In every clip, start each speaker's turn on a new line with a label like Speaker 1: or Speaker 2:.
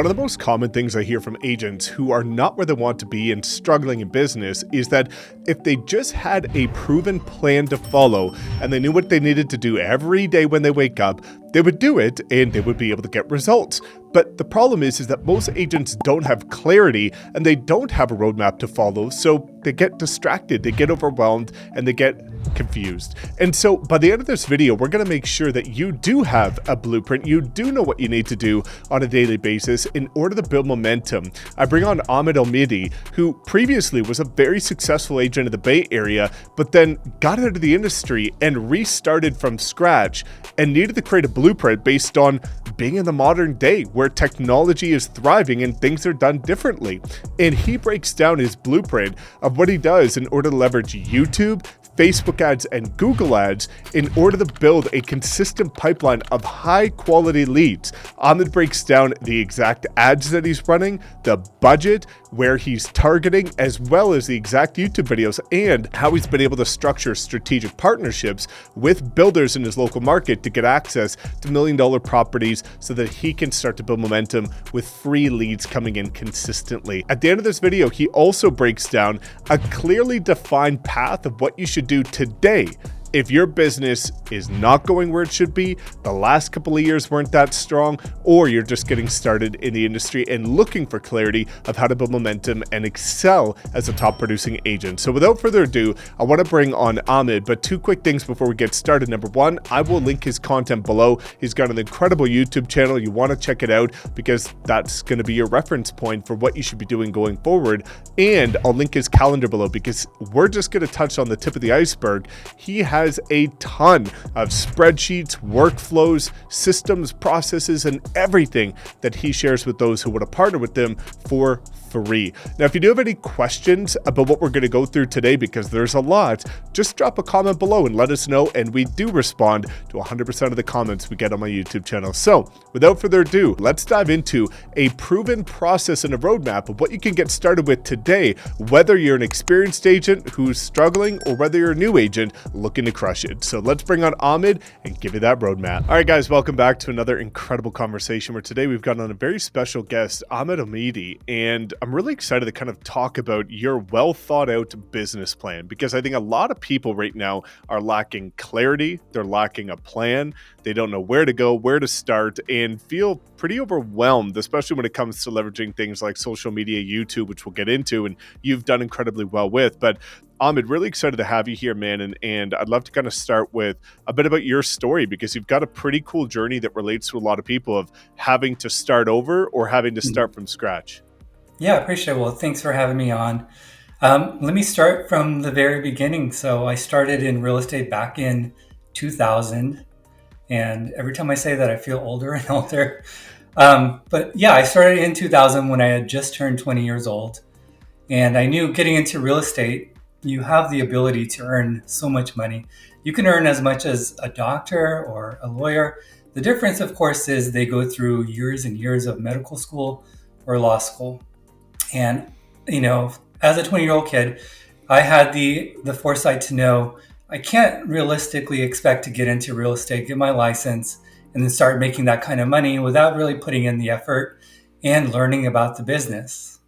Speaker 1: one of the most common things I hear from agents who are not where they want to be and struggling in business is that if they just had a proven plan to follow and they knew what they needed to do every day when they wake up, they would do it and they would be able to get results. But the problem is that most agents don't have clarity and they don't have a roadmap to follow. So they get distracted, they get overwhelmed, and they get confused. And so by the end of this video, we're going to make sure that you do have a blueprint. You do know what you need to do on a daily basis in order to build momentum. I bring on Ahmad Homidi, who previously was a very successful agent in the Bay Area, but then got out of the industry and restarted from scratch and needed to create a blueprint based on being in the modern day where technology is thriving and things are done differently. And he breaks down his blueprint of what he does in order to leverage YouTube, Facebook ads, and Google ads in order to build a consistent pipeline of high quality leads. Ahmad breaks down the exact ads that he's running, the budget, where he's targeting, as well as the exact YouTube videos and how he's been able to structure strategic partnerships with builders in his local market to get access to $1 million properties so that he can start to build momentum with free leads coming in consistently. At the end of this video, he also breaks down a clearly defined path of what you should do today if your business is not going where it should be, the last couple of years weren't that strong, or you're just getting started in the industry and looking for clarity of how to build momentum and excel as a top producing agent. So without further ado, I want to bring on Ahmad, but two quick things before we get started. Number one, I will link his content below. He's got an incredible YouTube channel. You want to check it out because that's going to be your reference point for what you should be doing going forward. And I'll link his calendar below because we're just going to touch on the tip of the iceberg. He has a ton of spreadsheets, workflows, systems, processes, and everything that he shares with those who want to partner with them for free. Now, if you do have any questions about what we're going to go through today, because there's a lot, just drop a comment below and let us know, and we do respond to 100% of the comments we get on my YouTube channel. So without further ado, let's dive into a proven process and a roadmap of what you can get started with today, whether you're an experienced agent who's struggling or whether you're a new agent looking to crush it. So let's bring on Ahmad and give you that roadmap. All right, guys, welcome back to another incredible conversation where today we've got on a very special guest, Ahmad Homidi, and I'm really excited to kind of talk about your well thought out business plan, because I think a lot of people right now are lacking clarity. They're lacking a plan. They don't know where to go, where to start, and feel pretty overwhelmed, especially when it comes to leveraging things like social media, YouTube, which we'll get into, and you've done incredibly well with. But Ahmad, really excited to have you here, man. And I'd love to kind of start with a bit about your story, because you've got a pretty cool journey that relates to a lot of people of having to start over or having to start from scratch.
Speaker 2: Yeah, I appreciate it. Well, thanks for having me on. Let me start from the very beginning. So I started in real estate back in 2000. And every time I say that, I feel older and older. But yeah, I started in 2000 when I had just turned 20 years old. And I knew getting into real estate, you have the ability to earn so much money. You can earn as much as a doctor or a lawyer. The difference, of course, is they go through years and years of medical school or law school. And, you know, as a 20-year-old kid, I had the foresight to know I can't realistically expect to get into real estate, get my license, and then start making that kind of money without really putting in the effort and learning about the business.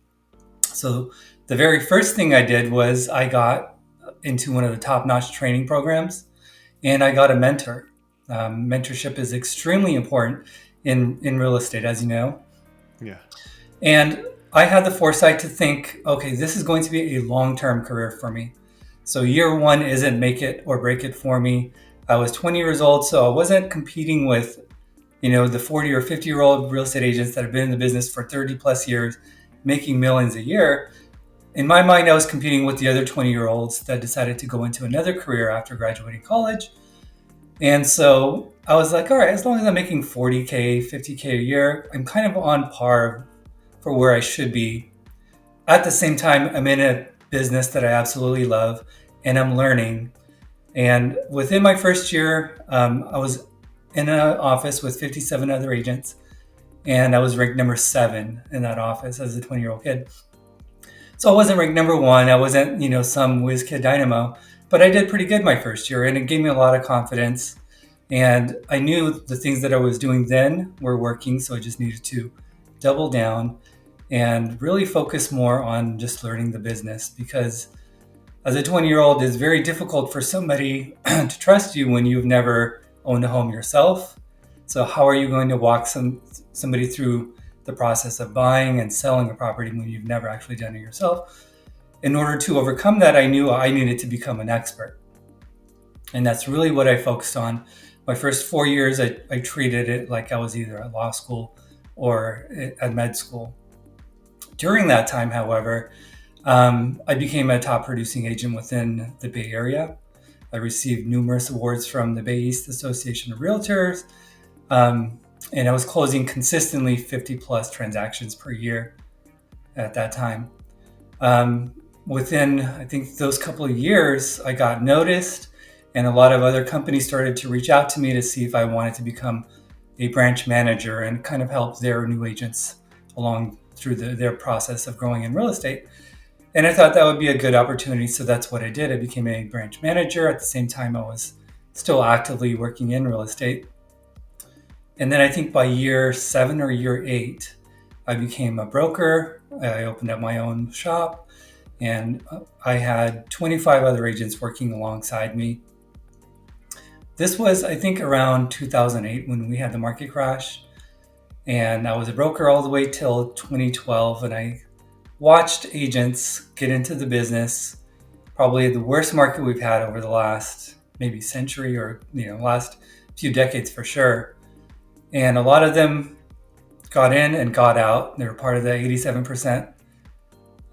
Speaker 2: So the very first thing I did was I got into one of the top-notch training programs, and I got a mentor. Mentorship is extremely important in real estate, as you know.
Speaker 1: Yeah.
Speaker 2: And I had the foresight to think, okay, this is going to be a long-term career for me. So year one isn't make it or break it for me. I was 20 years old, so I wasn't competing with, the 40 or 50-year-old real estate agents that have been in the business for 30 plus years, making millions a year. In my mind, I was competing with the other 20-year-olds that decided to go into another career after graduating college. And so I was like, all right, as long as I'm making 40K, 50K a year, I'm kind of on par for where I should be. At the same time, I'm in a business that I absolutely love and I'm learning. And within my first year, I was in an office with 57 other agents, and I was ranked number 7 in that office as a 20-year-old kid. So I wasn't ranked number 1. I wasn't, some whiz kid dynamo, but I did pretty good my first year, and it gave me a lot of confidence. And I knew the things that I was doing then were working, so I just needed to double down and really focus more on just learning the business, because as a 20-year-old, it's very difficult for somebody to trust you when you've never owned a home yourself. So how are you going to walk somebody through the process of buying and selling a property when you've never actually done it yourself? In order to overcome that, I knew I needed to become an expert. And that's really what I focused on. My first 4 years, I treated it like I was either at law school or at med school. During that time, however, I became a top producing agent within the Bay Area. I received numerous awards from the Bay East Association of Realtors, and I was closing consistently 50 plus transactions per year at that time. Within, I think, those couple of years, I got noticed, and a lot of other companies started to reach out to me to see if I wanted to become a branch manager and kind of help their new agents along through their process of growing in real estate. And I thought that would be a good opportunity. So that's what I did. I became a branch manager. At the same time, I was still actively working in real estate. And then I think by year 7 or year 8, I became a broker. I opened up my own shop, and I had 25 other agents working alongside me. This was, I think, around 2008 when we had the market crash. And I was a broker all the way till 2012. And I watched agents get into the business, probably the worst market we've had over the last maybe century, or last few decades for sure. And a lot of them got in and got out. They were part of the 87%.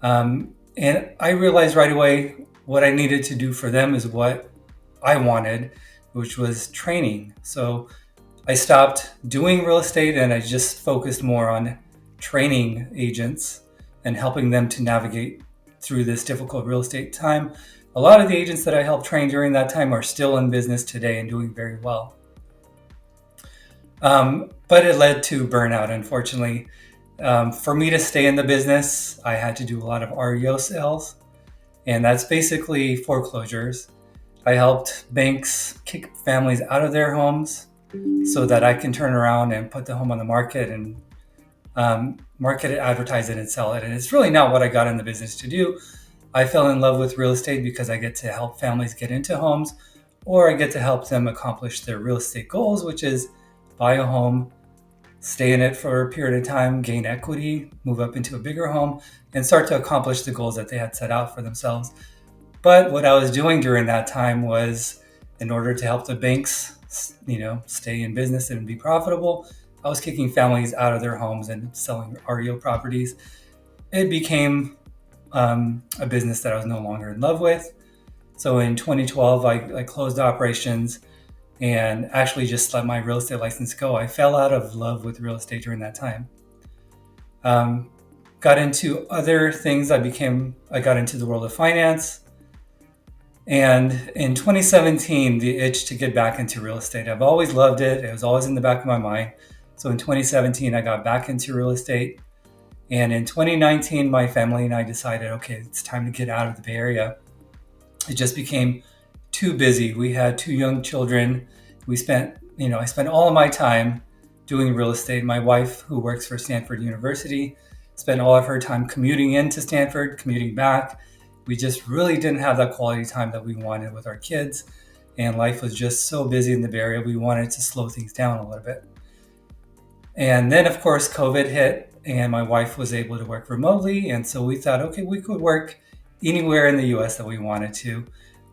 Speaker 2: And I realized right away what I needed to do for them is what I wanted, which was training. So I stopped doing real estate and I just focused more on training agents and helping them to navigate through this difficult real estate time. A lot of the agents that I helped train during that time are still in business today and doing very well. But it led to burnout, unfortunately. For me to stay in the business, I had to do a lot of REO sales, and that's basically foreclosures. I helped banks kick families out of their homes so that I can turn around and put the home on the market and market it, advertise it, and sell it. And it's really not what I got in the business to do. I fell in love with real estate because I get to help families get into homes, or I get to help them accomplish their real estate goals, which is buy a home, stay in it for a period of time, gain equity, move up into a bigger home, and start to accomplish the goals that they had set out for themselves. But what I was doing during that time was, in order to help the banks, stay in business and be profitable, I was kicking families out of their homes and selling REO properties. It became a business that I was no longer in love with. So in 2012, I closed operations and actually just let my real estate license go. I fell out of love with real estate during that time. Got into other things. I got into the world of finance. And in 2017, the itch to get back into real estate. I've always loved it. It was always in the back of my mind. So in 2017, I got back into real estate. And in 2019, my family and I decided, okay, it's time to get out of the Bay Area. It just became too busy. We had 2 young children. I spent all of my time doing real estate. My wife, who works for Stanford University, spent all of her time commuting into Stanford, commuting back. We just really didn't have that quality time that we wanted with our kids. And life was just so busy in the Bay Area. We wanted to slow things down a little bit. And then, of course, COVID hit and my wife was able to work remotely. And so we thought, okay, we could work anywhere in the US that we wanted to.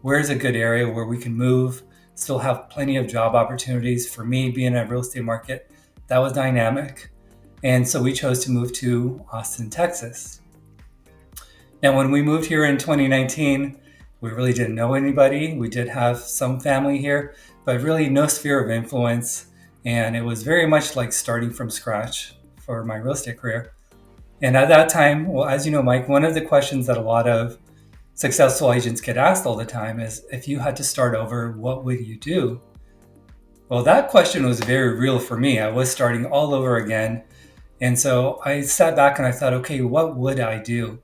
Speaker 2: Where's a good area where we can move, still have plenty of job opportunities? For me, being in a real estate market, that was dynamic. And so we chose to move to Austin, Texas. Now, when we moved here in 2019, we really didn't know anybody. We did have some family here, but really no sphere of influence. And it was very much like starting from scratch for my real estate career. And at that time, well, as you know, Mike, one of the questions that a lot of successful agents get asked all the time is, if you had to start over, what would you do? Well, that question was very real for me. I was starting all over again. And so I sat back and I thought, okay, what would I do?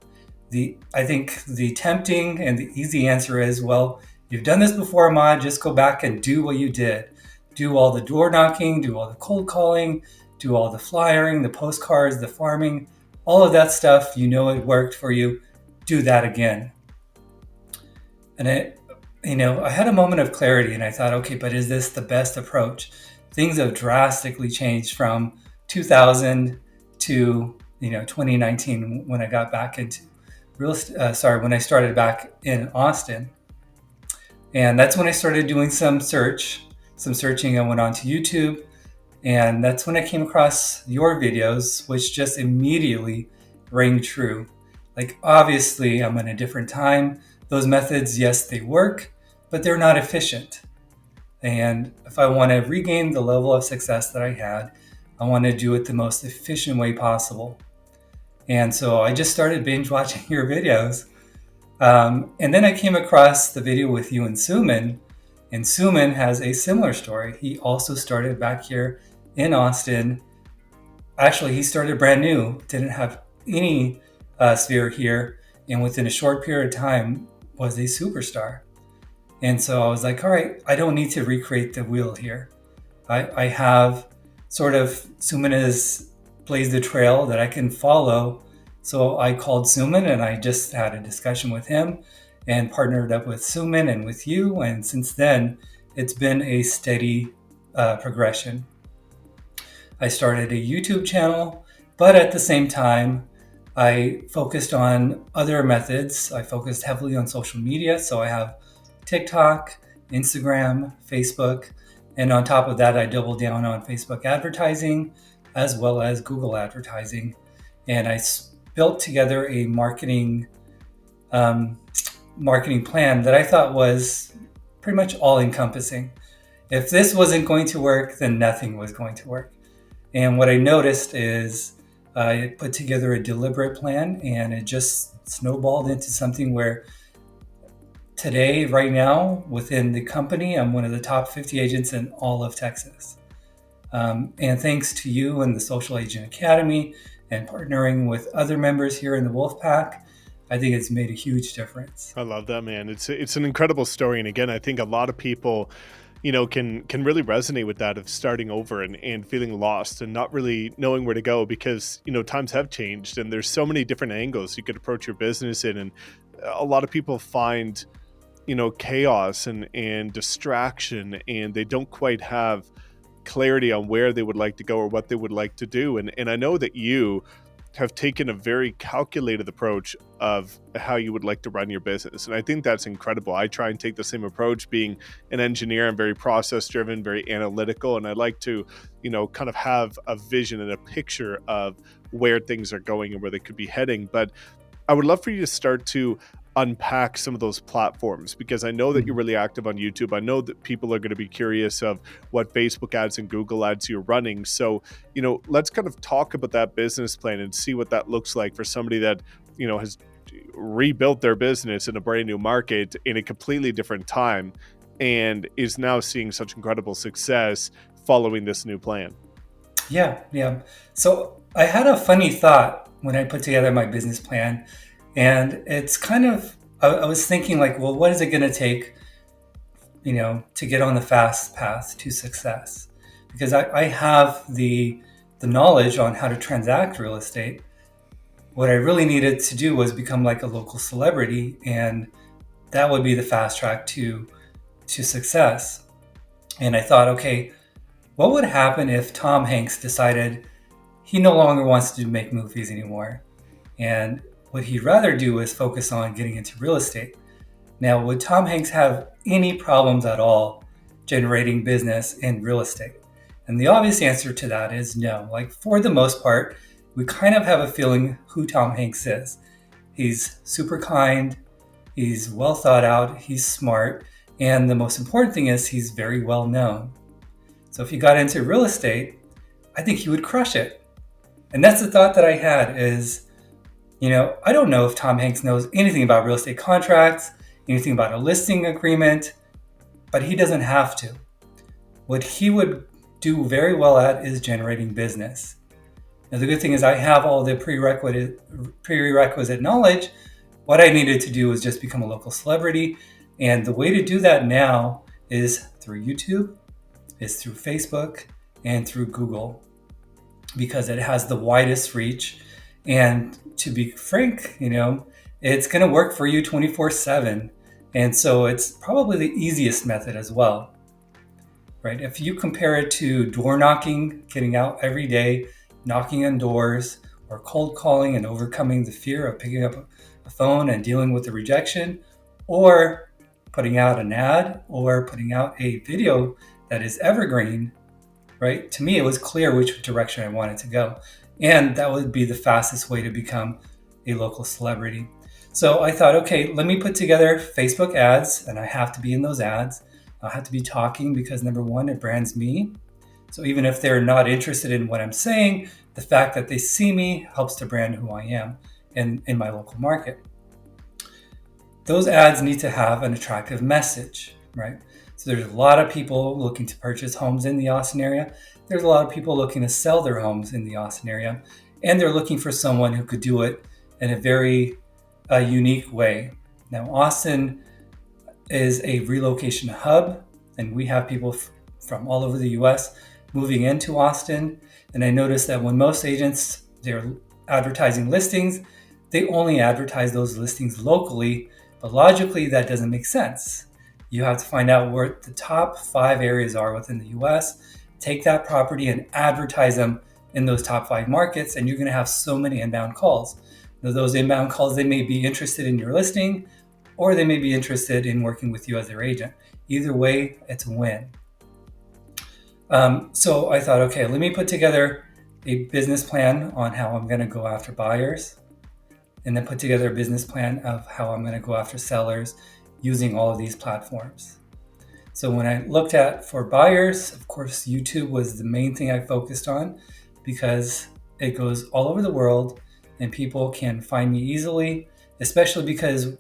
Speaker 2: I think the tempting and the easy answer is, well, you've done this before, Ahmad, just go back and do what you did. Do all the door knocking, do all the cold calling, do all the flyering, the postcards, the farming, all of that stuff. You know it worked for you. Do that again. And I had a moment of clarity and I thought, okay, but is this the best approach? Things have drastically changed from 2000 to 2019 when I got back into when I started back in Austin. And that's when I started doing some searching. I went onto YouTube, and that's when I came across your videos, which just immediately rang true. Like, obviously, I'm in a different time. Those methods, yes, they work, but they're not efficient. And if I want to regain the level of success that I had, I want to do it the most efficient way possible. And so I just started binge watching your videos. And then I came across the video with you and Suman. And Suman has a similar story. He also started back here in Austin. Actually, he started brand new, didn't have any sphere here. And within a short period of time was a superstar. And so I was like, all right, I don't need to recreate the wheel here. I have sort of, Suman has blazed the trail that I can follow. So I called Suman and I just had a discussion with him and partnered up with Suman and with you. And since then, it's been a steady progression. I started a YouTube channel, but at the same time, I focused on other methods. I focused heavily on social media. So I have TikTok, Instagram, Facebook, and on top of that, I doubled down on Facebook advertising as well as Google advertising. And I built together a marketing plan that I thought was pretty much all encompassing. If this wasn't going to work, then nothing was going to work. And what I noticed is I put together a deliberate plan, and it just snowballed into something where today, right now, within the company, I'm one of the top 50 agents in all of Texas. And thanks to you and the Social Agent Academy and partnering with other members here in the Wolfpack, I think it's made a huge difference.
Speaker 1: I love that, man. It's an incredible story. And again, I think a lot of people, can really resonate with that of starting over and feeling lost and not really knowing where to go because, times have changed and there's so many different angles you could approach your business in. And a lot of people find, chaos and distraction, and they don't quite have clarity on where they would like to go or what they would like to do. And I know that you have taken a very calculated approach of how you would like to run your business. And I think that's incredible. I try and take the same approach. Being an engineer, I'm very process driven, very analytical, and I like to, kind of have a vision and a picture of where things are going and where they could be heading. But I would love for you to start to unpack some of those platforms, because I know that you're really active on YouTube. I know that people are going to be curious of what Facebook ads and Google ads you're running. So, let's kind of talk about that business plan and see what that looks like for somebody that, has rebuilt their business in a brand new market in a completely different time and is now seeing such incredible success following this new plan.
Speaker 2: Yeah. So I had a funny thought when I put together my business plan. And it's kind of, I was thinking like, well, what is it going to take, to get on the fast path to success? Because I have the knowledge on how to transact real estate. What I really needed to do was become like a local celebrity, and that would be the fast track to success. And I thought, okay, what would happen if Tom Hanks decided he no longer wants to make movies anymore? And what he'd rather do is focus on getting into real estate. Now, would Tom Hanks have any problems at all generating business in real estate? And the obvious answer to that is no. Like, for the most part, we kind of have a feeling who Tom Hanks is. He's super kind, he's well thought out, he's smart, and the most important thing is he's very well known. So if he got into real estate, I think he would crush it. And that's the thought that I had is, I don't know if Tom Hanks knows anything about real estate contracts, anything about a listing agreement, but he doesn't have to. What he would do very well at is generating business. Now, the good thing is I have all the prerequisite knowledge. What I needed to do was just become a local celebrity. And the way to do that now is through YouTube, is through Facebook, and through Google. because it has the widest reach. And to be frank, it's going to work for you 24/7. And so it's probably the easiest method as well, right? If you compare it to door knocking, getting out every day, knocking on doors, or cold calling and overcoming the fear of picking up a phone and dealing with the rejection, or putting out an ad or putting out a video that is evergreen, right? To me, it was clear which direction I wanted to go. And that would be the fastest way to become a local celebrity. So I thought, okay, let me put together Facebook ads, and I have to be in those ads. I'll have to be talking because number one, it brands me. So even if they're not interested in what I'm saying, the fact that they see me helps to brand who I am in my local market. Those ads need to have an attractive message, right? So there's a lot of people looking to purchase homes in the Austin area. There's a lot of people looking to sell their homes in the Austin area, and they're looking for someone who could do it in a very unique way. Now, Austin is a relocation hub, and we have people from all over the US moving into Austin. And I noticed that when most agents, they're advertising listings, they only advertise those listings locally, but logically that doesn't make sense. You have to find out where the top 5 areas are within the US, take that property and advertise them in those top 5 markets, and you're going to have so many inbound calls. Now, those inbound calls, they may be interested in your listing, or they may be interested in working with you as their agent. Either way, it's a win. So I thought, okay, let me put together a business plan on how I'm going to go after buyers, and then put together a business plan of how I'm going to go after sellers using all of these platforms. So when I looked at for buyers, of course, YouTube was the main thing I focused on because it goes all over the world and people can find me easily, especially because,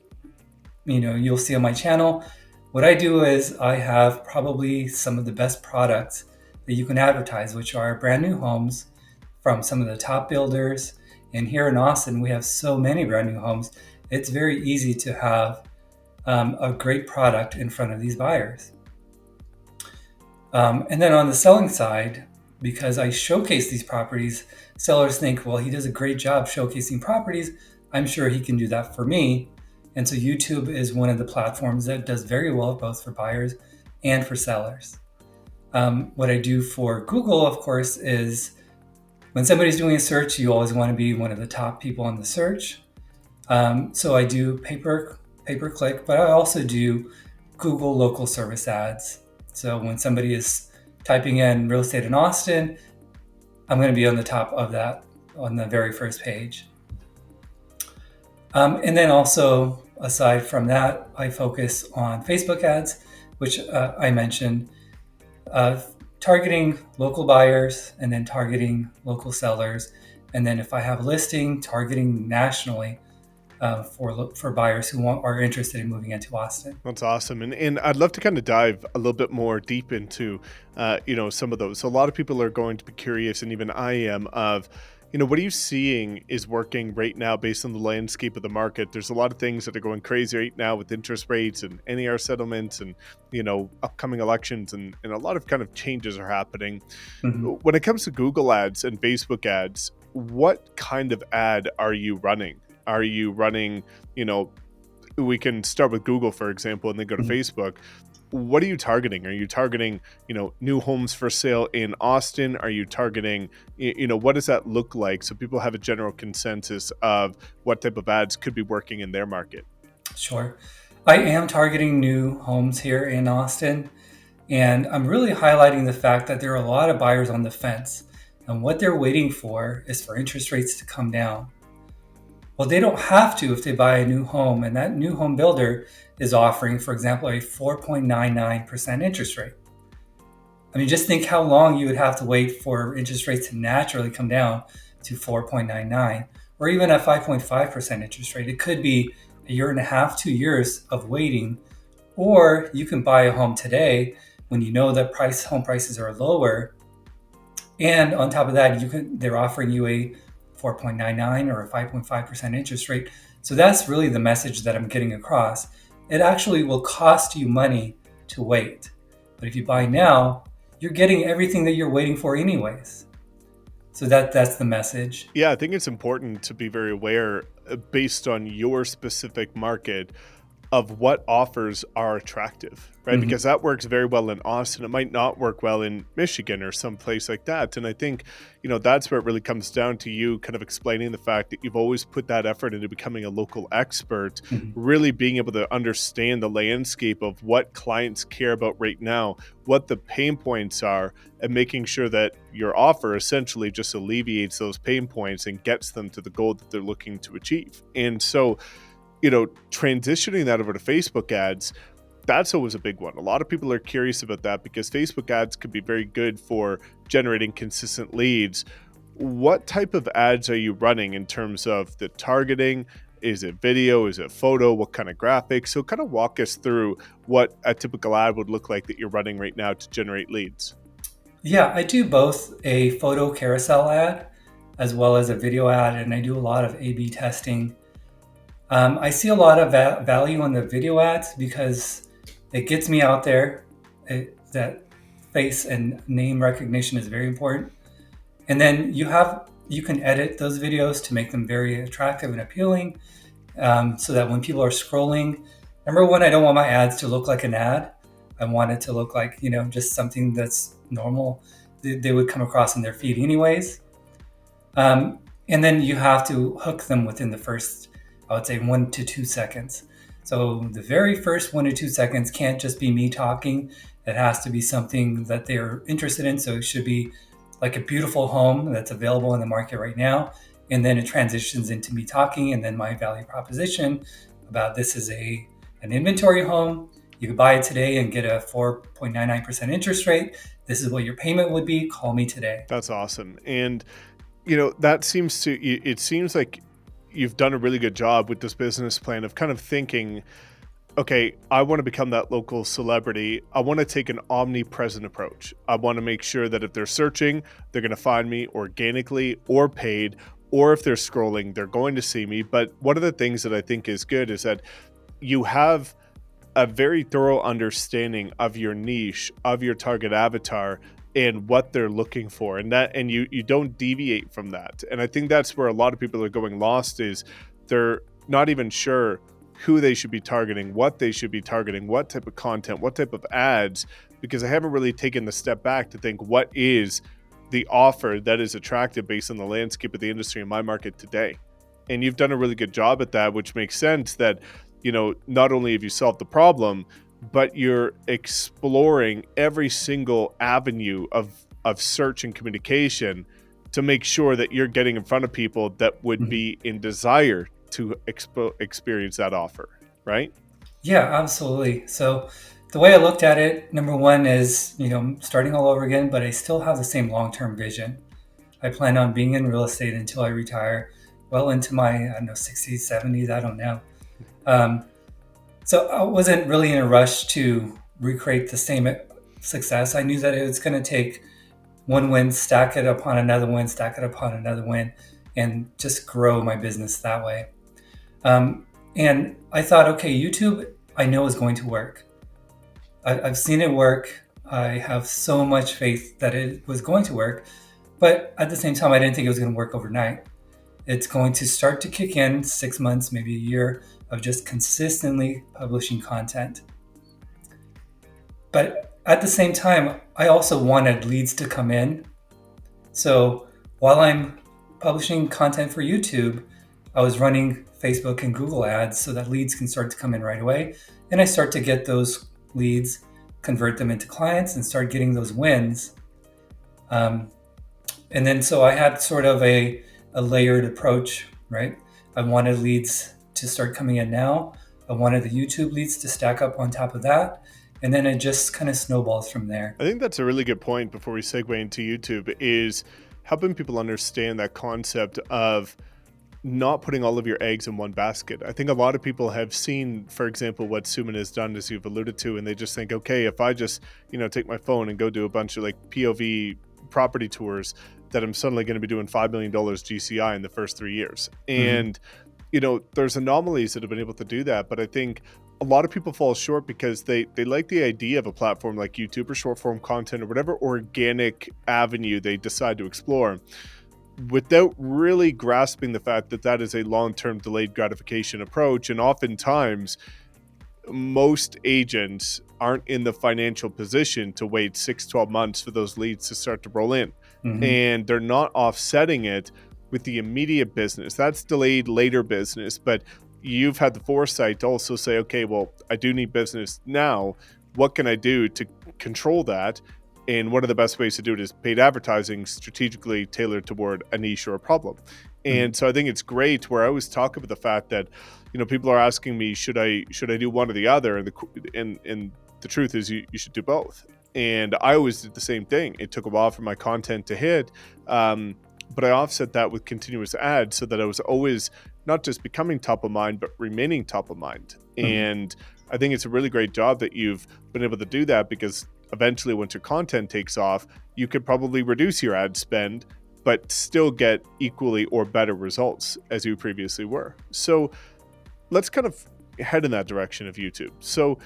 Speaker 2: you'll see on my channel, what I do is I have probably some of the best products that you can advertise, which are brand new homes from some of the top builders. And here in Austin, we have so many brand new homes. It's very easy to have a great product in front of these buyers. And then on the selling side, because I showcase these properties, sellers think, well, he does a great job showcasing properties. I'm sure he can do that for me. And so YouTube is one of the platforms that does very well, both for buyers and for sellers. What I do for Google, of course, is when somebody's doing a search, you always want to be one of the top people on the search. So I do pay-per-click, but I also do Google local service ads. So when somebody is typing in real estate in Austin, I'm going to be on the top of that on the very first page. And then also, aside from that, I focus on Facebook ads, which I mentioned, targeting local buyers and then targeting local sellers. And then if I have a listing, targeting nationally for buyers who are interested in moving into Austin.
Speaker 1: That's awesome. And I'd love to kind of dive a little bit more deep into, some of those. So a lot of people are going to be curious, and even I am, of, what are you seeing is working right now based on the landscape of the market? There's a lot of things that are going crazy right now with interest rates and NAR settlements and, upcoming elections, and a lot of kind of changes are happening. Mm-hmm. When it comes to Google ads and Facebook ads, what kind of ad are you running? Are you running, we can start with Google, for example, and then go to Facebook. What are you targeting? Are you targeting, new homes for sale in Austin? Are you targeting, what does that look like? So people have a general consensus of what type of ads could be working in their market.
Speaker 2: Sure. I am targeting new homes here in Austin. And I'm really highlighting the fact that there are a lot of buyers on the fence. And what they're waiting for is for interest rates to come down. Well, they don't have to if they buy a new home, and that new home builder is offering, for example, a 4.99% interest rate. I mean, just think how long you would have to wait for interest rates to naturally come down to 4.99, or even a 5.5% interest rate. It could be a year and a half, 2 years of waiting, or you can buy a home today when you know that home prices are lower, and on top of that, they're offering you a 4.99 or a 5.5% interest rate. So that's really the message that I'm getting across. It actually will cost you money to wait. But if you buy now, you're getting everything that you're waiting for anyways. So that's the message.
Speaker 1: Yeah, I think it's important to be very aware based on your specific market of what offers are attractive, right?
Speaker 2: Mhm.
Speaker 1: Because that works very well in Austin. It might not work well in Michigan or someplace like that. And I think, that's where it really comes down to you kind of explaining the fact that you've always put that effort into becoming a local expert,
Speaker 2: Mhm.
Speaker 1: really being able to understand the landscape of what clients care about right now, what the pain points are, and making sure that your offer essentially just alleviates those pain points and gets them to the goal that they're looking to achieve. And so, transitioning that over to Facebook ads, that's always a big one. A lot of people are curious about that because Facebook ads could be very good for generating consistent leads. What type of ads are you running in terms of the targeting? Is it video? Is it photo? What kind of graphics? So kind of walk us through what a typical ad would look like that you're running right now to generate leads.
Speaker 2: Yeah, I do both a photo carousel ad as well as a video ad, and I do a lot of A/B testing. I see a lot of value on the video ads because it gets me out there. That face and name recognition is very important. And then you can edit those videos to make them very attractive and appealing, so that when people are scrolling, number one, I don't want my ads to look like an ad. I want it to look like just something that's normal. They would come across in their feed anyways. And then you have to hook them within the first, I would say, 1 to 2 seconds. So the very first 1 to 2 seconds can't just be me talking. It has to be something that they're interested in. So it should be like a beautiful home that's available in the market right now. And then it transitions into me talking, and then my value proposition about this is an inventory home. You could buy it today and get a 4.99% interest rate. This is what your payment would be. Call me today.
Speaker 1: That's awesome. And it seems like you've done a really good job with this business plan of kind of thinking, okay, I want to become that local celebrity. I want to take an omnipresent approach. I want to make sure that if they're searching, they're going to find me organically or paid, or if they're scrolling, they're going to see me. But one of the things that I think is good is that you have a very thorough understanding of your niche, of your target avatar, and what they're looking for, and you don't deviate from that. And I think that's where a lot of people are going lost, is they're not even sure who they should be targeting, what they should be targeting, what type of content, what type of ads, because I haven't really taken the step back to think what is the offer that is attractive based on the landscape of the industry in my market today. And you've done a really good job at that, which makes sense that, not only have you solved the problem, but you're exploring every single avenue of search and communication to make sure that you're getting in front of people that would be in desire to experience that offer, right?
Speaker 2: Yeah, absolutely. So the way I looked at it, number one is, starting all over again, but I still have the same long-term vision. I plan on being in real estate until I retire, well into my, I don't know, 60s, 70s, I don't know. Um, so I wasn't really in a rush to recreate the same success. I knew that it was going to take one win, stack it upon another win, stack it upon another win, and just grow my business that way. And I thought, okay, YouTube, I know is going to work. I've seen it work. I have so much faith that it was going to work. But at the same time, I didn't think it was going to work overnight. It's going to start to kick in 6 months, maybe a year of just consistently publishing content. But at the same time, I also wanted leads to come in. So while I'm publishing content for YouTube, I was running Facebook and Google ads so that leads can start to come in right away. And I start to get those leads, convert them into clients, and start getting those wins. And then so I had sort of a layered approach, right? I wanted leads to start coming in now. I wanted the YouTube leads to stack up on top of that. And then it just kind of snowballs from there.
Speaker 1: I think that's a really good point before we segue into YouTube, is helping people understand that concept of not putting all of your eggs in one basket. I think a lot of people have seen, for example, what Suman has done, as you've alluded to, and they just think, okay, if I just, take my phone and go do a bunch of like POV property tours, that I'm suddenly going to be doing $5 million GCI in the first 3 years. And, there's anomalies that have been able to do that. But I think a lot of people fall short because they like the idea of a platform like YouTube or short form content or whatever organic avenue they decide to explore. without really grasping the fact that that is a long-term delayed gratification approach. And oftentimes, most agents aren't in the financial position to wait 6-12 months for those leads to start to roll in.
Speaker 2: Hmm.
Speaker 1: And they're not offsetting it with the immediate business. That's delayed later business, but you've had the foresight to also say, okay, well, I do need business now. What can I do to control that? And one of the best ways to do it is paid advertising, strategically tailored toward a niche or a problem. And so I think it's great, where I always talk about the fact that, people are asking me, should I do one or the other? And the truth is, you should do both. And I always did the same thing. It took a while for my content to hit, but I offset that with continuous ads so that I was always not just becoming top of mind, but remaining top of mind.
Speaker 2: Hmm.
Speaker 1: And I think it's a really great job that you've been able to do that, because eventually, once your content takes off, you could probably reduce your ad spend, but still get equally or better results as you previously were. So let's kind of head in that direction of YouTube. So,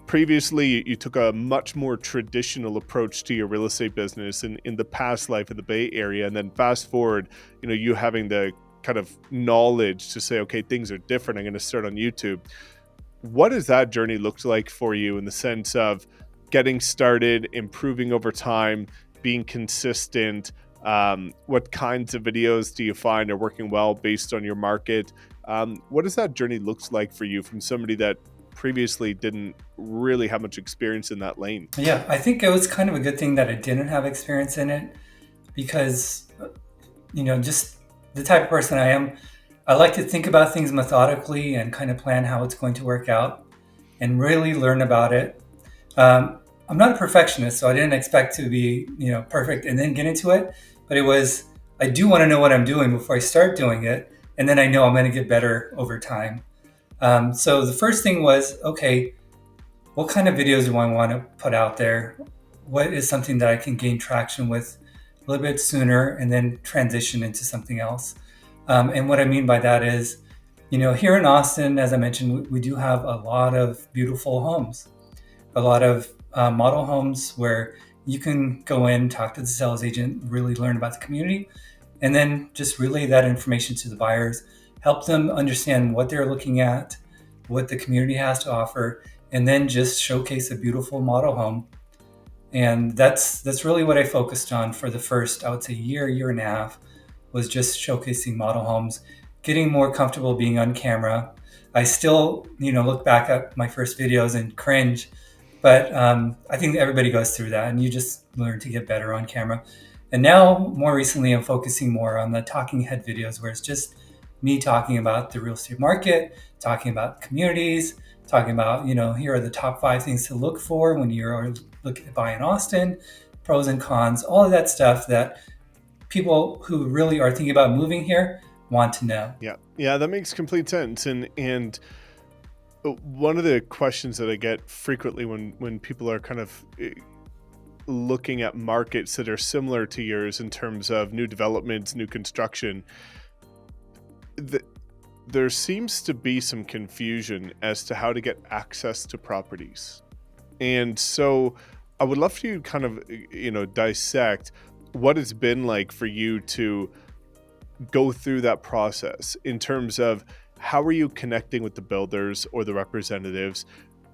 Speaker 1: previously you took a much more traditional approach to your real estate business in the past life in the Bay Area. And then fast forward, you having the kind of knowledge to say, okay, things are different. I'm going to start on YouTube. What has that journey looked like for you in the sense of getting started, improving over time, being consistent? What kinds of videos do you find are working well based on your market? What does that journey looks like for you from somebody that previously didn't really have much experience in that lane?
Speaker 2: Yeah, I think it was kind of a good thing that I didn't have experience in it, because, just the type of person I am, I like to think about things methodically and kind of plan how it's going to work out and really learn about it. I'm not a perfectionist, so I didn't expect to be, perfect and then get into it. But I do want to know what I'm doing before I start doing it. And then I know I'm going to get better over time. So the first thing was, okay, what kind of videos do I want to put out there? What is something that I can gain traction with a little bit sooner and then transition into something else? And what I mean by that is, here in Austin, as I mentioned, we do have a lot of beautiful homes, a lot of model homes where you can go in, talk to the sales agent, really learn about the community, and then just relay that information to the buyers, help them understand what they're looking at, what the community has to offer, and then just showcase a beautiful model home. And that's really what I focused on for the first, I would say, year and a half, was just showcasing model homes, getting more comfortable being on camera. I still, look back at my first videos and cringe, but I think everybody goes through that, and you just learn to get better on camera. And now, more recently, I'm focusing more on the talking head videos, where it's just me talking about the real estate market, talking about communities, talking about, here are the top 5 things to look for when you're looking to buy in Austin, pros and cons, all of that stuff that people who really are thinking about moving here want to know.
Speaker 1: Yeah, that makes complete sense. And one of the questions that I get frequently when people are kind of looking at markets that are similar to yours in terms of new developments, new construction, there seems to be some confusion as to how to get access to properties. And so I would love for you to kind of, dissect what it's been like for you to go through that process in terms of how are you connecting with the builders or the representatives?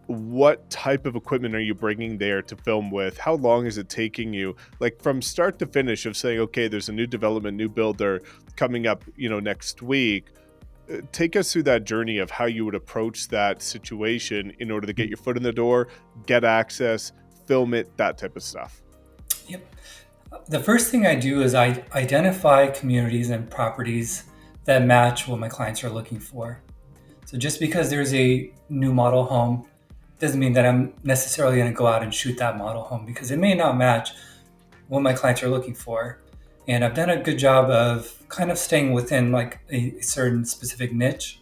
Speaker 1: What type of equipment are you bringing there to film with? How long is it taking you, like from start to finish, of saying, okay, there's a new development, new builder coming up, next week? Take us through that journey of how you would approach that situation in order to get your foot in the door, get access, film it, that type of stuff.
Speaker 2: Yep. The first thing I do is I identify communities and properties that match what my clients are looking for. So just because there's a new model home doesn't mean that I'm necessarily going to go out and shoot that model home, because it may not match what my clients are looking for. And I've done a good job of kind of staying within like a certain specific niche.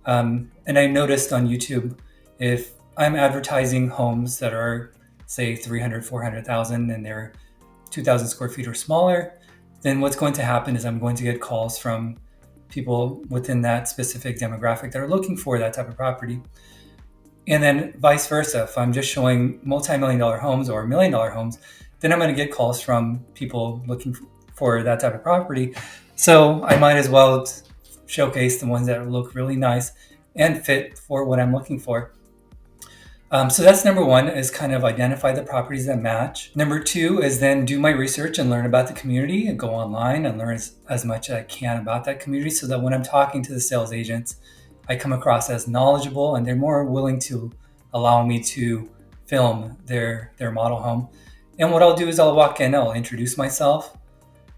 Speaker 2: And I noticed on YouTube, if I'm advertising homes that are, say, 300, 400,000 and they're 2,000 square feet or smaller, then what's going to happen is I'm going to get calls from people within that specific demographic that are looking for that type of property. And then vice versa. If I'm just showing multi-million-dollar homes or $1 million homes, then I'm going to get calls from people looking for that type of property. So I might as well showcase the ones that look really nice and fit for what I'm looking for. So that's number one, is kind of identify the properties that match. Number two is then do my research and learn about the community and go online and learn as much as I can about that community, so that when I'm talking to the sales agents, I come across as knowledgeable and they're more willing to allow me to film their model home. And what I'll do is I'll walk in, I'll introduce myself,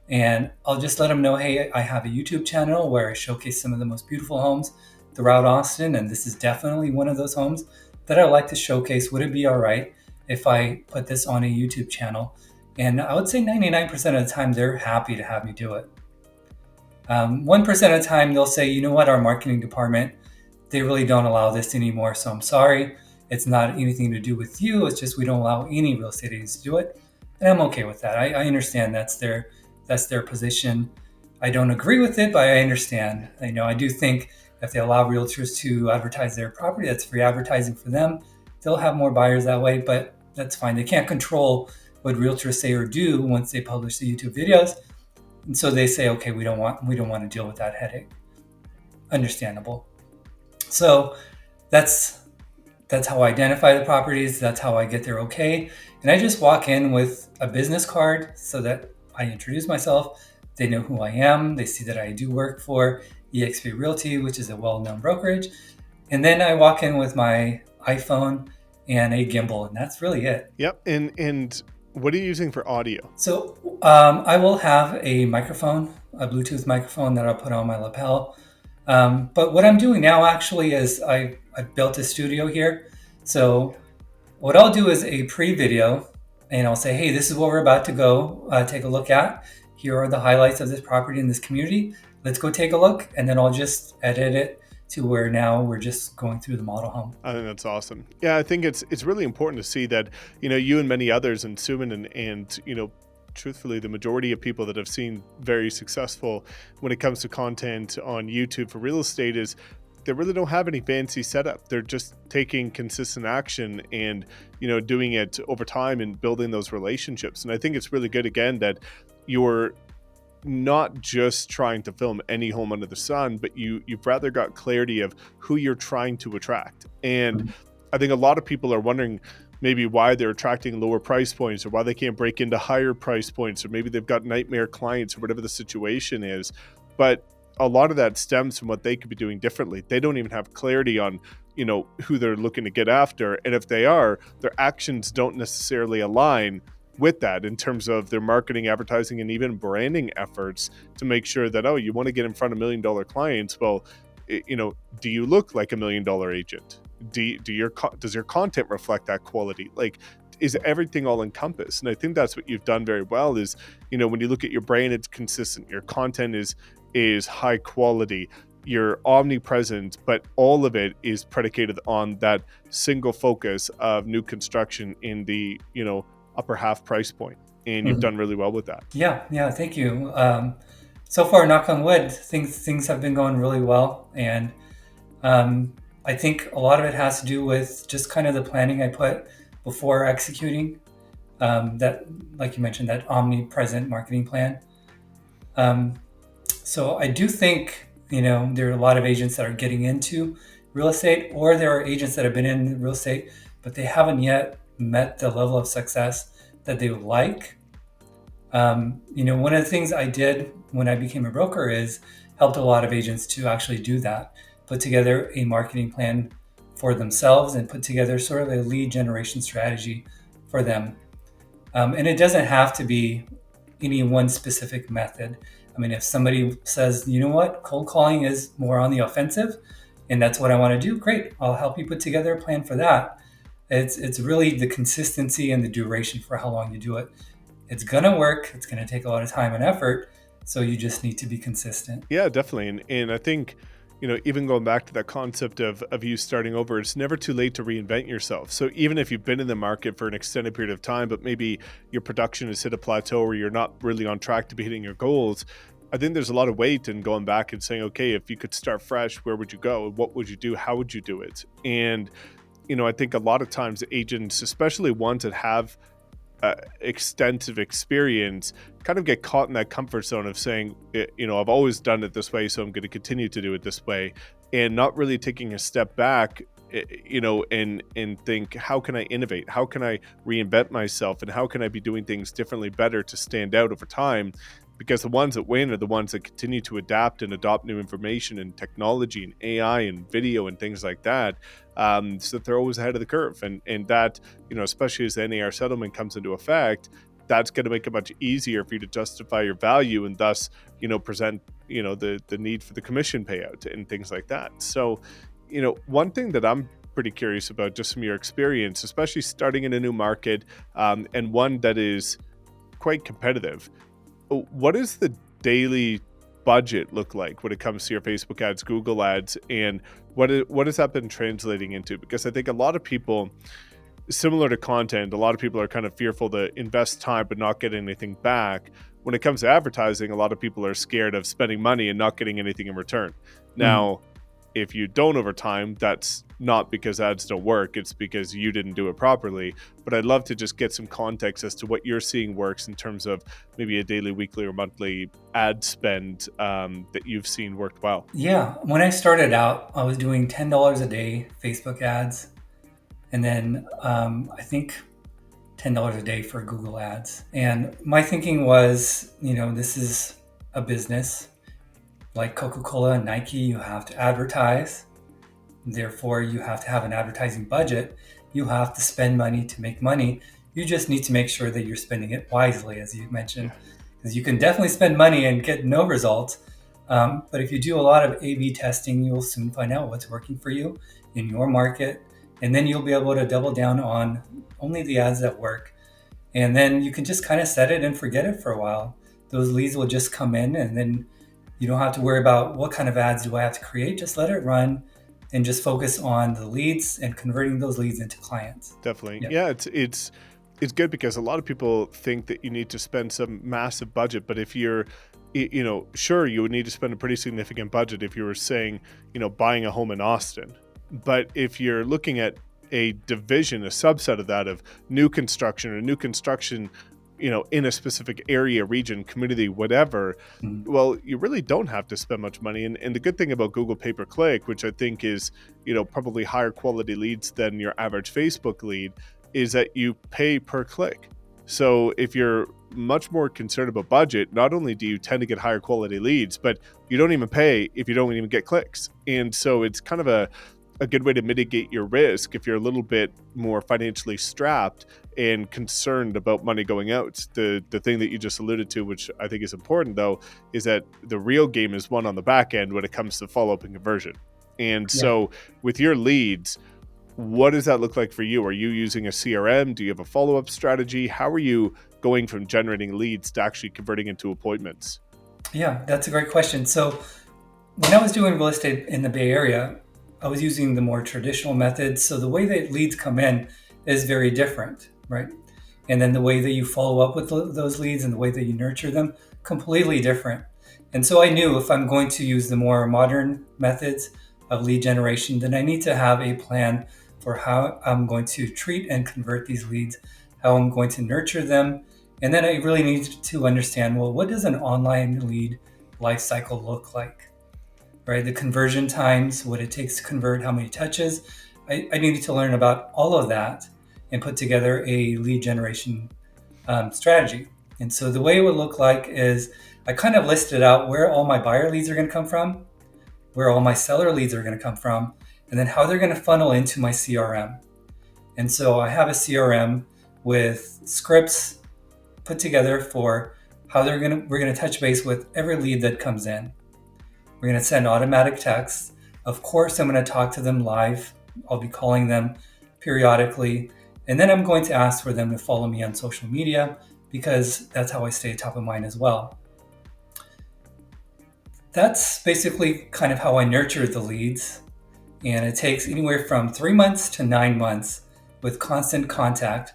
Speaker 2: and I'll just let them know, hey, I have a YouTube channel where I showcase some of the most beautiful homes throughout Austin, and this is definitely one of those homes that I like to showcase. Would it be all right if I put this on a YouTube channel? And I would say 99% of the time, they're happy to have me do it. 1% of the time, they'll say, you know what, our marketing department, they really don't allow this anymore, so I'm sorry. It's not anything to do with you. It's just we don't allow any real estate agents to do it. And I'm okay with that. I understand that's their position. I don't agree with it, but I understand. I do think if they allow realtors to advertise their property, that's free advertising for them. They'll have more buyers that way, but that's fine. They can't control what realtors say or do once they publish the YouTube videos. And so they say, okay, we don't want to deal with that headache. Understandable. So that's how I identify the properties. That's how I get there okay. And I just walk in with a business card so that I introduce myself. They know who I am. They see that I do work for eXp Realty, which is a well-known brokerage. And then I walk in with my iPhone and a gimbal, and that's really it.
Speaker 1: Yep. And what are you using for audio?
Speaker 2: So I will have a microphone, a Bluetooth microphone that I'll put on my lapel. But what I'm doing now actually is I built a studio here. So what I'll do is a pre-video, and I'll say, hey, this is what we're about to go take a look at. Here are the highlights of this property in this community. Let's go take a look. And then I'll just edit it to where now we're just going through the model home.
Speaker 1: I think that's awesome. Yeah, I think it's really important to see that, you and many others, and Suman and truthfully, the majority of people that have seen very successful when it comes to content on YouTube for real estate is they really don't have any fancy setup. They're just taking consistent action and, doing it over time and building those relationships. And I think it's really good, again, that you're not just trying to film any home under the sun, but you've rather got clarity of who you're trying to attract. And I think a lot of people are wondering maybe why they're attracting lower price points, or why they can't break into higher price points, or maybe they've got nightmare clients, or whatever the situation is. But a lot of that stems from what they could be doing differently. They don't even have clarity on, who they're looking to get after. And if they are, their actions don't necessarily align with that in terms of their marketing, advertising, and even branding efforts to make sure that, you want to get in front of $1 million clients. Well, do you look like $1 million agent? Does your content reflect that quality? Like, is everything all encompassed? And I think that's what you've done very well is, when you look at your brand, it's consistent. Your content is high quality. You're omnipresent, but all of it is predicated on that single focus of new construction in the, upper half price point. And you've done really well with that.
Speaker 2: Yeah, thank you. So far, knock on wood, things have been going really well. And I think a lot of it has to do with just kind of the planning I put before executing that, like you mentioned, that omnipresent marketing plan. So I do think, there are a lot of agents that are getting into real estate, or there are agents that have been in real estate, but they haven't yet met the level of success that they would like. One of the things I did when I became a broker is helped a lot of agents to actually do that, put together a marketing plan for themselves and put together sort of a lead generation strategy for them. And it doesn't have to be any one specific method. I mean, if somebody says, you know what, cold calling is more on the offensive, and that's what I want to do, great, I'll help you put together a plan for that. It's really the consistency and the duration for how long you do it. It's going to work. It's going to take a lot of time and effort. So you just need to be consistent.
Speaker 1: Yeah, definitely. And I think, even going back to that concept of you starting over, it's never too late to reinvent yourself. So even if you've been in the market for an extended period of time, but maybe your production has hit a plateau or you're not really on track to be hitting your goals, I think there's a lot of weight in going back and saying, okay, if you could start fresh, where would you go? What would you do? How would you do it? And I think a lot of times agents, especially ones that have extensive experience, kind of get caught in that comfort zone of saying, I've always done it this way, so I'm going to continue to do it this way, and not really taking a step back, and think, how can I innovate? How can I reinvent myself? And how can I be doing things differently, better to stand out over time? Because the ones that win are the ones that continue to adapt and adopt new information and technology and AI and video and things like that. So that they're always ahead of the curve. And that, especially as the NAR settlement comes into effect, that's going to make it much easier for you to justify your value and thus, present, the need for the commission payout and things like that. So, one thing that I'm pretty curious about, just from your experience, especially starting in a new market, and one that is quite competitive, what does the daily budget look like when it comes to your Facebook ads, Google ads, and what has that been translating into? Because I think a lot of people, similar to content, a lot of people are kind of fearful to invest time but not get anything back. When it comes to advertising, a lot of people are scared of spending money and not getting anything in return. Now, if you don't over time, that's not because ads don't work, it's because you didn't do it properly. But I'd love to just get some context as to what you're seeing works in terms of maybe a daily, weekly, or monthly ad spend that you've seen worked well.
Speaker 2: Yeah, when I started out, I was doing $10 a day Facebook ads, and then I think $10 a day for Google ads. And my thinking was, this is a business. Like Coca-Cola and Nike, you have to advertise. Therefore, you have to have an advertising budget. You have to spend money to make money. You just need to make sure that you're spending it wisely, as you mentioned, because you can definitely spend money and get no results. But if you do a lot of A/B testing, you'll soon find out what's working for you in your market. And then you'll be able to double down on only the ads that work. And then you can just kind of set it and forget it for a while. Those leads will just come in, and then you don't have to worry about what kind of ads do I have to create. Just let it run and just focus on the leads and converting those leads into clients.
Speaker 1: Definitely. Yeah, it's good because a lot of people think that you need to spend some massive budget, but if you're, sure, you would need to spend a pretty significant budget if you were saying, buying a home in Austin. But if you're looking at a division, a subset of that, of new construction in a specific area, region, community, whatever, well, you really don't have to spend much money. And the good thing about Google pay-per-click, which I think is, probably higher quality leads than your average Facebook lead, is that you pay per click. So if you're much more concerned about budget, not only do you tend to get higher quality leads, but you don't even pay if you don't even get clicks. And so it's kind of a good way to mitigate your risk if you're a little bit more financially strapped and concerned about money going out. The thing that you just alluded to, which I think is important though, is that the real game is won on the back end when it comes to follow-up and conversion. And so with your leads, what does that look like for you? Are you using a CRM? Do you have a follow-up strategy? How are you going from generating leads to actually converting into appointments?
Speaker 2: Yeah, that's a great question. So when I was doing real estate in the Bay Area, I was using the more traditional methods. So the way that leads come in is very different, right? And then the way that you follow up with those leads and the way that you nurture them, completely different. And so I knew if I'm going to use the more modern methods of lead generation, then I need to have a plan for how I'm going to treat and convert these leads, how I'm going to nurture them. And then I really need to understand, well, what does an online lead life cycle look like? Right? The conversion times, what it takes to convert, how many touches. I needed to learn about all of that and put together a lead generation strategy. And so the way it would look like is I kind of listed out where all my buyer leads are going to come from, where all my seller leads are going to come from, and then how they're going to funnel into my CRM. And so I have a CRM with scripts put together for how we're going to touch base with every lead that comes in. We're going to send automatic texts. Of course, I'm going to talk to them live. I'll be calling them periodically. And then I'm going to ask for them to follow me on social media because that's how I stay top of mind as well. That's basically kind of how I nurture the leads. And it takes anywhere from 3 months to 9 months with constant contact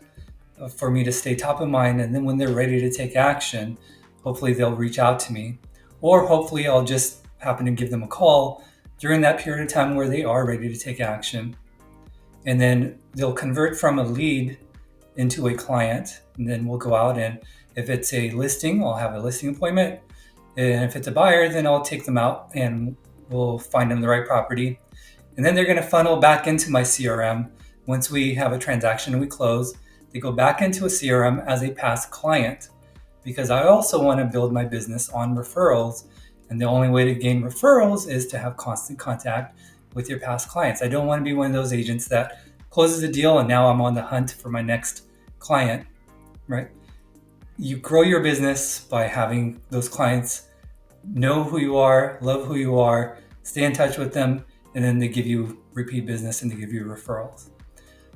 Speaker 2: for me to stay top of mind. And then when they're ready to take action, hopefully they'll reach out to me. Or hopefully I'll just happen to give them a call during that period of time where they are ready to take action. And then they'll convert from a lead into a client. And then we'll go out, and if it's a listing, I'll have a listing appointment. And if it's a buyer, then I'll take them out and we'll find them the right property. And then they're going to funnel back into my CRM. Once we have a transaction and we close, they go back into a CRM as a past client, because I also want to build my business on referrals. And the only way to gain referrals is to have constant contact with your past clients. I don't want to be one of those agents that closes a deal and now I'm on the hunt for my next client, right? You grow your business by having those clients know who you are, love who you are, stay in touch with them, and then they give you repeat business and they give you referrals.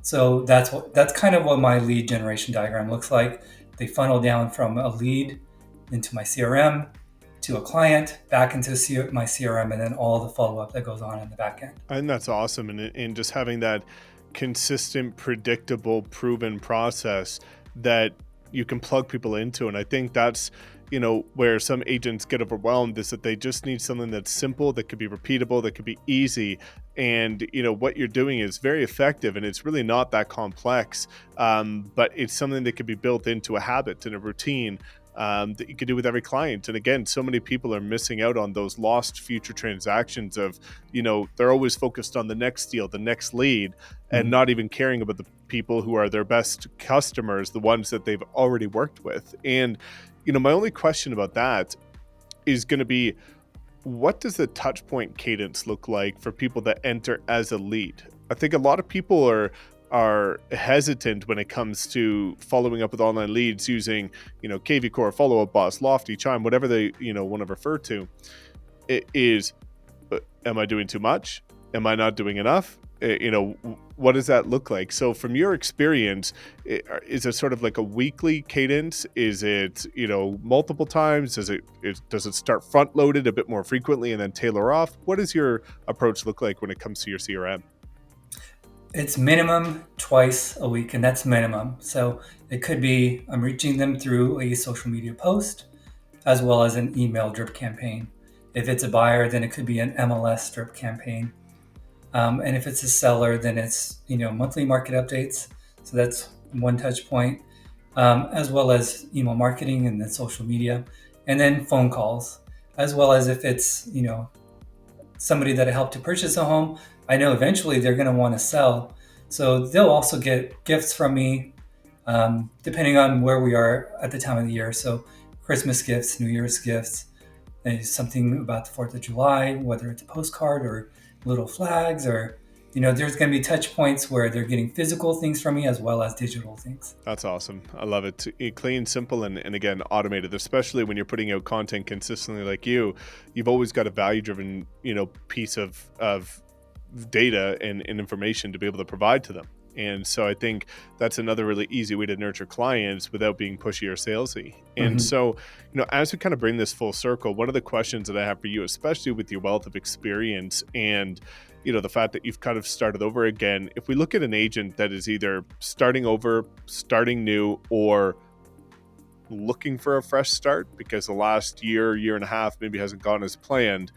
Speaker 2: So that's kind of what my lead generation diagram looks like. They funnel down from a lead into my CRM to a client, back into my CRM, and then all the follow-up that goes on in the back end.
Speaker 1: And that's awesome. And just having that consistent, predictable, proven process that you can plug people into. And I think that's, where some agents get overwhelmed, is that they just need something that's simple, that could be repeatable, that could be easy. And, what you're doing is very effective, and it's really not that complex, but it's something that could be built into a habit and a routine that you could do with every client. And again, so many people are missing out on those lost future transactions of, they're always focused on the next deal, the next lead, and not even caring about the people who are their best customers, the ones that they've already worked with. And, my only question about that is going to be, what does the touch point cadence look like for people that enter as a lead? I think a lot of people are hesitant when it comes to following up with online leads using, KV Core, Follow Up Boss, Lofty, Chime, whatever they, want to refer to. It is, am I doing too much? Am I not doing enough? What does that look like? So from your experience, is it sort of like a weekly cadence? Is it, multiple times? Does it start front loaded a bit more frequently and then tailor off? What does your approach look like when it comes to your CRM?
Speaker 2: It's minimum twice a week, and that's minimum. So it could be I'm reaching them through a social media post as well as an email drip campaign. If it's a buyer, then it could be an MLS drip campaign. And if it's a seller, then it's, monthly market updates. So that's one touch point, as well as email marketing and then social media, and then phone calls, as well as if it's, somebody that I helped to purchase a home, I know eventually they're going to want to sell. So they'll also get gifts from me, depending on where we are at the time of the year. So Christmas gifts, New Year's gifts, something about the 4th of July, whether it's a postcard or little flags, or there's going to be touch points where they're getting physical things from me as well as digital things.
Speaker 1: That's awesome. I love it. Clean, simple, and again, automated, especially when you're putting out content consistently like you've always got a value-driven, piece of data and information to be able to provide to them. And so I think that's another really easy way to nurture clients without being pushy or salesy. And so, as we kind of bring this full circle, one of the questions that I have for you, especially with your wealth of experience and, the fact that you've kind of started over again, if we look at an agent that is either starting over, starting new, or looking for a fresh start because the last year and a half maybe hasn't gone as planned,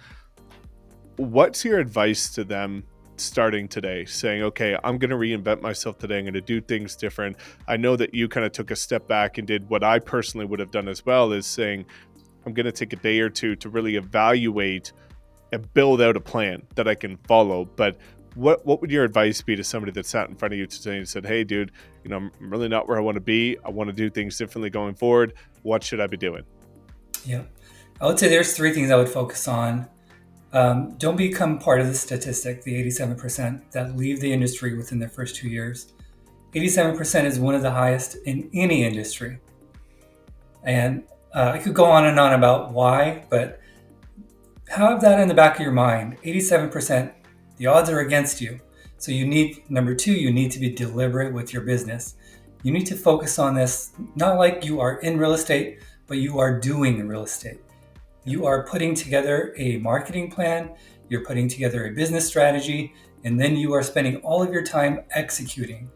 Speaker 1: what's your advice to them starting today, saying, okay, I'm going to reinvent myself today. I'm going to do things different. I know that you kind of took a step back and did what I personally would have done as well, is saying, I'm going to take a day or two to really evaluate and build out a plan that I can follow. But what would your advice be to somebody that sat in front of you today and said, hey, dude, I'm really not where I want to be. I want to do things differently going forward. What should I be doing?
Speaker 2: Yeah. I would say there's 3 things I would focus on. Don't become part of the statistic, the 87% that leave the industry within their first 2 years. 87% is one of the highest in any industry. And I could go on and on about why, but have that in the back of your mind. 87%, the odds are against you. So number 2, you need to be deliberate with your business. You need to focus on this, not like you are in real estate, but you are doing real estate. You are putting together a marketing plan, you're putting together a business strategy, and then you are spending all of your time executing.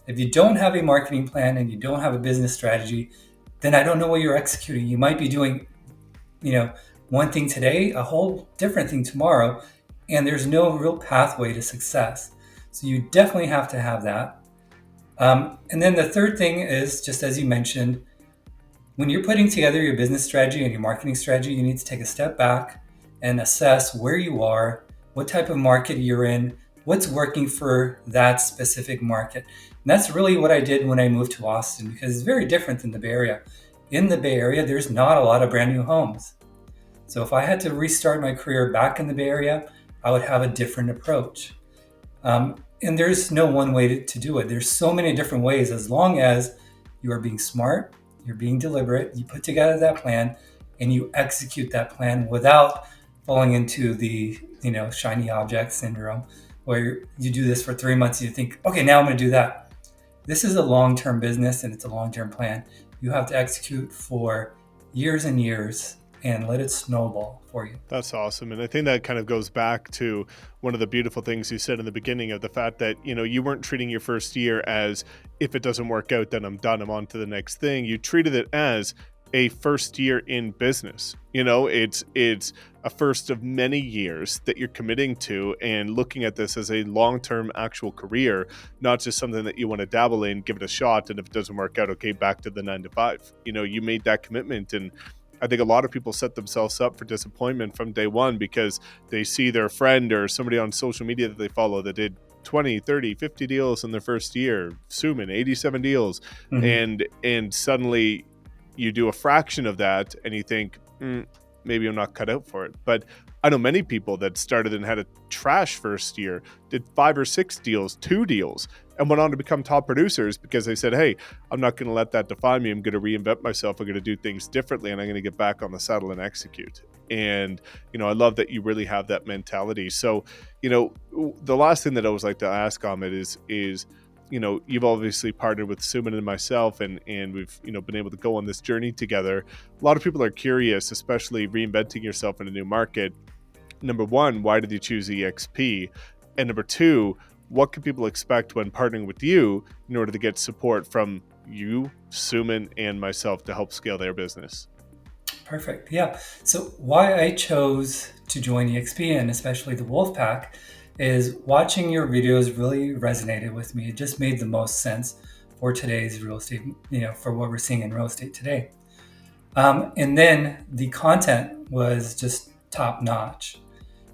Speaker 2: If you don't have a marketing plan and you don't have a business strategy, then I don't know what you're executing. You might be doing, one thing today, a whole different thing tomorrow, and there's no real pathway to success. So you definitely have to have that. And then the third thing is, just as you mentioned, when you're putting together your business strategy and your marketing strategy, you need to take a step back and assess where you are, what type of market you're in, what's working for that specific market. And that's really what I did when I moved to Austin, because it's very different than the Bay Area. In the Bay Area, there's not a lot of brand new homes. So if I had to restart my career back in the Bay Area, I would have a different approach. And there's no one way to do it. There's so many different ways, as long as you are being smart, you're being deliberate, you put together that plan, and you execute that plan without falling into the shiny object syndrome, where you do this for 3 months and you think, okay, now I'm going to do that. This is a long-term business and it's a long-term plan. You have to execute for years and years and let it snowball for you.
Speaker 1: That's awesome. And I think that kind of goes back to one of the beautiful things you said in the beginning of the fact that, you weren't treating your first year as, if it doesn't work out, then I'm done, I'm on to the next thing. You treated it as a first year in business. It's a first of many years that you're committing to, and looking at this as a long-term actual career, not just something that you want to dabble in, give it a shot, and if it doesn't work out, okay, back to the 9 to 5. You made that commitment, and I think a lot of people set themselves up for disappointment from day one because they see their friend or somebody on social media that they follow that did 20, 30, 50 deals in their first year, Suman, 87 deals.
Speaker 2: Mm-hmm.
Speaker 1: And suddenly you do a fraction of that and you think, maybe I'm not cut out for it. But I know many people that started and had a trash first year, did 5 or 6 deals, 2 deals, and went on to become top producers because they said, hey, I'm not going to let that define me. I'm going to reinvent myself. I'm going to do things differently, and I'm going to get back on the saddle and execute. And, I love that you really have that mentality. So, the last thing that I always like to ask, Ahmad, is you've obviously partnered with Suman and myself, and we've, been able to go on this journey together. A lot of people are curious, especially reinventing yourself in a new market. Number one, why did you choose EXP? And number two, what can people expect when partnering with you in order to get support from you, Suman, and myself to help scale their business?
Speaker 2: Perfect. Yeah. So why I chose to join EXP, and especially the Wolfpack, is watching your videos really resonated with me. It just made the most sense for today's real estate, for what we're seeing in real estate today. And then the content was just top notch.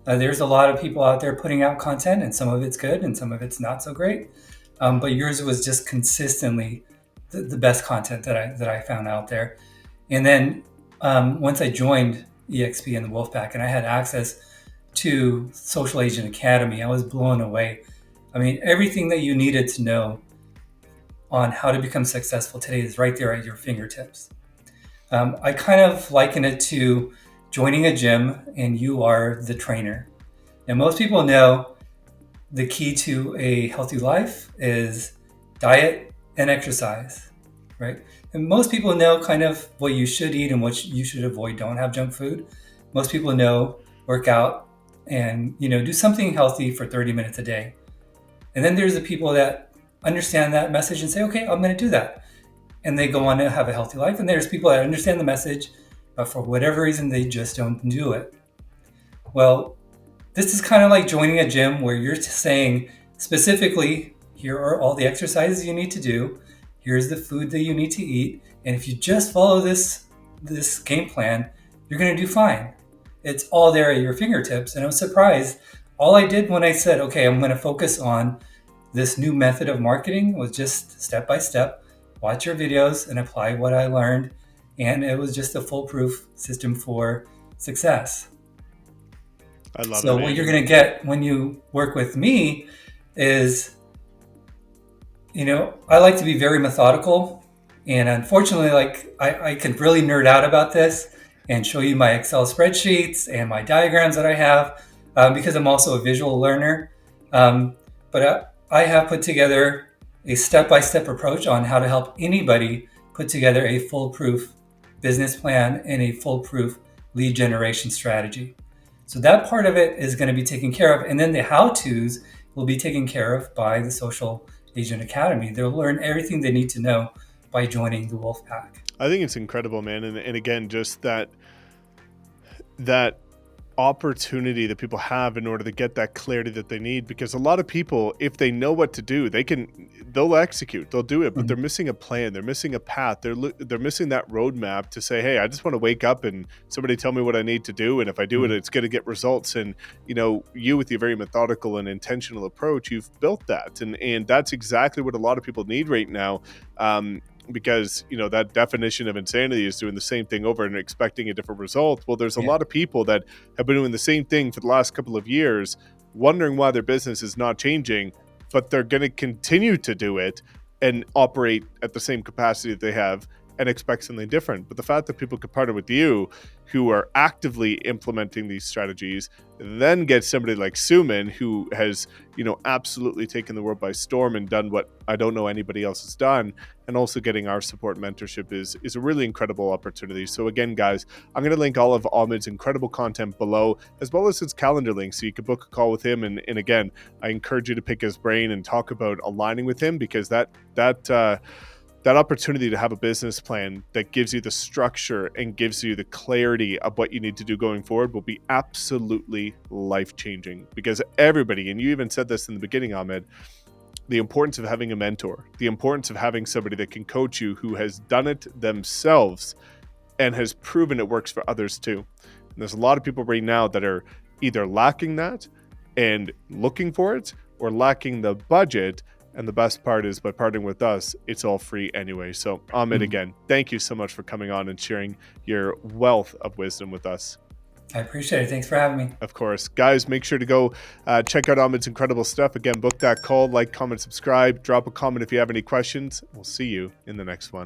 Speaker 2: There's a lot of people out there putting out content, and some of it's good and some of it's not so great. But yours was just consistently the best content that I found out there. And then once I joined EXP and the Wolfpack, and I had access to Social Agent Academy, I was blown away. I mean, everything that you needed to know on how to become successful today is right there at your fingertips. I kind of liken it to joining a gym and you are the trainer. Now, most people know the key to a healthy life is diet and exercise, right? And most people know kind of what you should eat and what you should avoid. Don't have junk food. Most people know work out and do something healthy for 30 minutes a day. And then there's the people that understand that message and say, okay, I'm going to do that. And they go on to have a healthy life. And there's people that understand the message, but for whatever reason, they just don't do it. Well, this is kind of like joining a gym where you're saying specifically, here are all the exercises you need to do. Here's the food that you need to eat. And if you just follow this game plan, you're going to do fine. It's all there at your fingertips. And I was surprised. All I did when I said, okay, I'm going to focus on this new method of marketing was just step by step, watch your videos and apply what I learned. And it was just a foolproof system for success.
Speaker 1: I love it.
Speaker 2: So what you're going to get when you work with me is, I like to be very methodical. And unfortunately, I could really nerd out about this and show you my Excel spreadsheets and my diagrams that I have because I'm also a visual learner. But I have put together a step-by-step approach on how to help anybody put together a foolproof business plan and a foolproof lead generation strategy. So that part of it is going to be taken care of. And then the how-tos will be taken care of by the Social Agent Academy. They'll learn everything they need to know by joining the Wolfpack.
Speaker 1: I think it's incredible, man. And again, just that opportunity that people have in order to get that clarity that they need, because a lot of people, if they know what to do, they'll execute, they'll do it, but they're missing a plan, they're missing a path, they're missing that roadmap to say, hey, I just want to wake up and somebody tell me what I need to do, and if I do it, it's going to get results. And you with your very methodical and intentional approach, you've built that, and that's exactly what a lot of people need right now. Because that definition of insanity is doing the same thing over and expecting a different result. Well, there's a lot of people that have been doing the same thing for the last couple of years, wondering why their business is not changing, but they're going to continue to do it and operate at the same capacity that they have and expect something different. But the fact that people could partner with you who are actively implementing these strategies, then get somebody like Suman who has, absolutely taken the world by storm and done what I don't know anybody else has done, and also getting our support mentorship is a really incredible opportunity. So again, guys, I'm going to link all of Ahmed's incredible content below, as well as his calendar link, so you can book a call with him. And again, I encourage you to pick his brain and talk about aligning with him, because that opportunity to have a business plan that gives you the structure and gives you the clarity of what you need to do going forward will be absolutely life-changing. Because everybody, and you even said this in the beginning, Ahmed, the importance of having a mentor, the importance of having somebody that can coach you who has done it themselves and has proven it works for others too. And there's a lot of people right now that are either lacking that and looking for it, or lacking the budget. And the best part is, by partnering with us, it's all free anyway. So Ahmed, again, thank you so much for coming on and sharing your wealth of wisdom with us.
Speaker 2: I appreciate it. Thanks for having me.
Speaker 1: Of course. Guys, make sure to go check out Ahmed's incredible stuff. Again, book that call, like, comment, subscribe, drop a comment if you have any questions. We'll see you in the next one.